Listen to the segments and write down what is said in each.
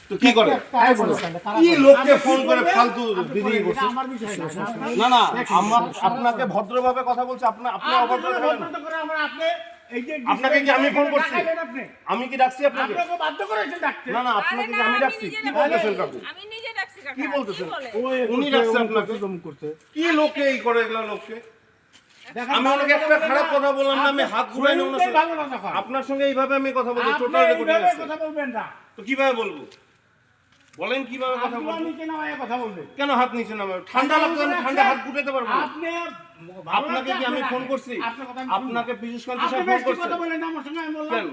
তো কি করে কি লোককে ফোন করে ফালতু দিদি করছে না না আপনাকে ভদ্রভাবে কথা বলছি আপনি অভদ্র আপনাকে কি আমি ফোন করছি আমি কি ডাকছি আপনাকে বাধ্য করেছেন ডাকতে না না আপনাকে কি আমি ডাকছি কি বলতেছেন কাকু আমি নিজে ডাকছি কাকা কি বলতেছেন উনি ডাকছে আপনাকে করতে কি লোকে এই করে এগুলা লোককে আমি ওনাকে একটা খারাপ কথা বললাম না আমি হাত ঘুরাই না আপনার সঙ্গে এইভাবে আমি কথা বলছি টোটাল রেকর্ডিং আছে কথা বলবেন না তো কিভাবে বলবো বলেন কিভাবে কথা বলবো নিচে নামায় কথা বলবেন কেন হাত নিচে নামাবো ঠান্ডা লাগছে আমি ঠান্ডা হাত ঘুরাতে পারবো আপনি আপনাকে কি আমি ফোন করছি আপনাকে পীযূষ কান্তি সাহেব ফোন করছে কথা বলেন আমার সঙ্গে আমি বললাম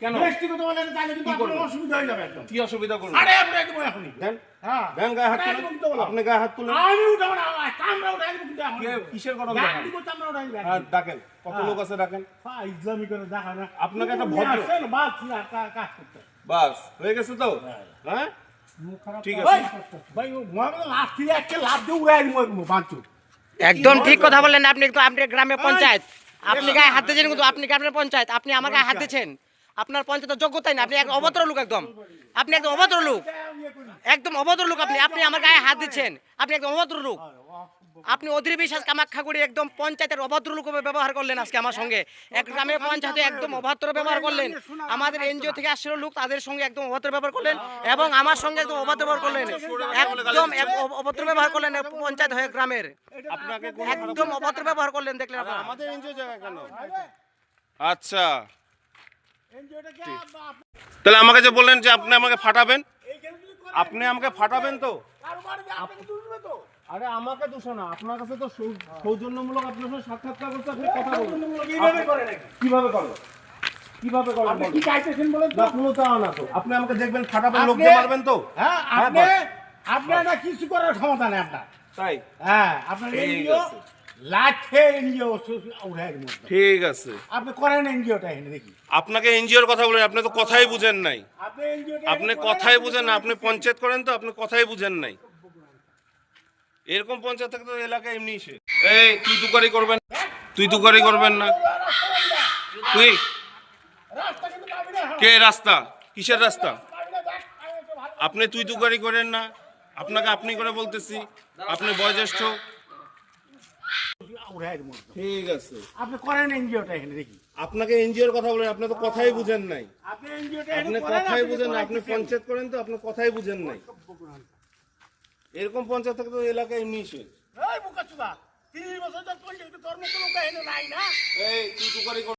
কেন ব্যক্তিগত বলেন তাহলে কিন্তু আপনার অসুবিধা হয়ে যাবে একদম কি অসুবিধা করব আরে আপনি একদম এখনি দেন হ্যাঁ দেন গায়ে হাত তুলেন আপনি গায়ে হাত তুলেন আমি উঠাবো না কামরা উঠাই দিব কিন্তু এখন কিসের কথা ডাক বলেন দিব চামড়া উঠাই দিব হ্যাঁ ডাকেন কত লোক আছে ডাকেন ইসলামী করে দেখা না আপনাকে একটা ভদ্র আসেন বাস কাজ করতে বাস হয়ে গেছে তো হ্যাঁ ঠিক ভাই আছে ভাই মোহাম্মদ লাঠি একটা লাভ দিয়ে উড়াই দিব বাঁচু একদম ঠিক কথা বললেন আপনি আপনি গ্রামের পঞ্চায়েত আপনি গায়ে হাত দিয়েছেন কিন্তু আপনি গ্রামের পঞ্চায়েত আপনি আমার গায়ে হাত দিয়েছেন আপনার পঞ্চায়েতের যোগ্যতাই না আপনি এক অভদ্র লোক একদম আপনি একদম অভদ্র লোক একদম অভদ্র লোক আপনি আপনি আমার গায়ে হাত দিচ্ছেন আপনি একদম অভদ্র লোক আপনি অধীর বিশ্বাস কামাখ্যা করে একদম পঞ্চায়েতের অভদ্র লোক ব্যবহার করলেন আজকে আমার সঙ্গে এক গ্রামের পঞ্চায়েতে একদম অভদ্র ব্যবহার করলেন আমাদের এনজিও থেকে আসছিল লোক তাদের সঙ্গে একদম অভদ্র ব্যবহার করলেন এবং আমার সঙ্গে একদম অভদ্র ব্যবহার করলেন একদম অভদ্র ব্যবহার করলেন পঞ্চায়েত হয়ে গ্রামের আপনাকে একদম অভদ্র ব্যবহার করলেন দেখলেন আপনারা আমাদের এনজিও জায়গা কেন আচ্ছা তাহলে আমাকে যে বললেন যে আপনি আমাকে ফাটাবেন আপনি আমাকে ফাটাবেন তো আরে আমাকে দোষ না আপনার কাছে তো সৌজন্যমূলক আপনার সাথে সাক্ষাৎকার করতে আপনি কথা বলুন কিভাবে করেন কিভাবে করেন আপনি কি চাইতেছেন বলেন না কোনো চাওয়া না তো আপনি আমাকে দেখবেন ফাটাবেন লোক দিয়ে মারবেন তো হ্যাঁ আপনি না কিছু করার ক্ষমতা নেই আপনার তাই হ্যাঁ আপনার এনজিও লাখে এনজিও উড়াই দিব ঠিক আছে আপনি করেন এনজিওটা এখানে দেখি আপনাকে এনজিওর কথা বলেন আপনি তো কথাই বুঝেন নাই আপনি এনজিওটা আপনি কথাই বুঝেন না আপনি পঞ্চায়েত করেন তো আপনি কথাই বুঝেন নাই এরকম পঞ্চায়েত থেকে তো এলাকায় এমনি সে এই তুই তুকারি করবেন না তুই রাস্তা কিন্তু পাবি না কে রাস্তা কিসের রাস্তা আপনি তুই তুকারি করেন না আপনাকে আপনি করে বলতেছি আপনি বয়োজ্যেষ্ঠ উড়াই দিব ঠিক আছে আপনি করেন এনজিওটা এখানে দেখি আপনাকে এনজিওর কথা বলেন আপনি তো কথাই বুঝেন নাই আপনি এনজিওটা আপনি কথাই বুঝেন না আপনি পঞ্চায়েত করেন তো আপনি কথাই বুঝেন নাই এরকম পঞ্চায়েত থেকে তো এলাকায় এমনি সে এই বুকাচুদা 30 বছর ধরে পঞ্চায়েত কর্মকর্তা এখানে নাই না এই তুই তুকারি